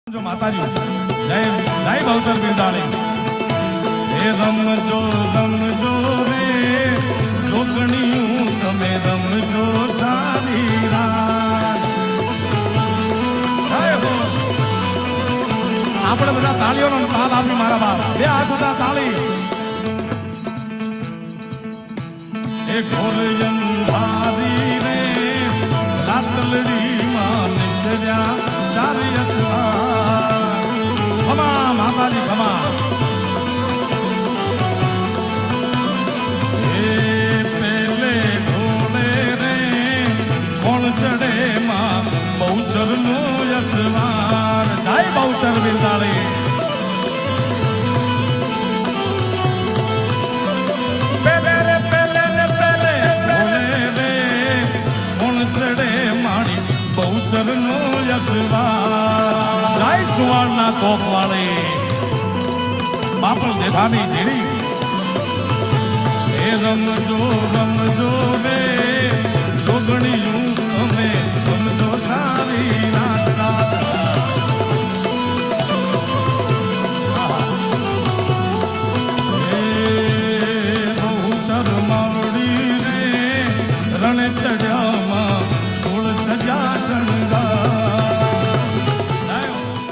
जो माताजी जय जय बहुचर बिरदाणी हे रमजो रे जोगणियों तमे रमजो सारी रात जय हो આપણે બધા તાળીઓનો તાલ આપી મારા બાપ બે હાથ ઉઠા તાળી એ ઘોરયન ભારી રે લાતલડી માં નિસર્યા ચારી અસવાર ખમા માતાજી ખમા એ પેલે ઘોડે રે કોણ ચડે માં બહુચર નો યસવાર જય બહુચર બિરદાળી પેલે રે પેલે ને પેલે ઘોડે રે કોણ ચડે માણી બહુચર નો યસવાર જય ચુવાડના ચોક વાળી બાપણ દેધાની ઢીડી એ રમજો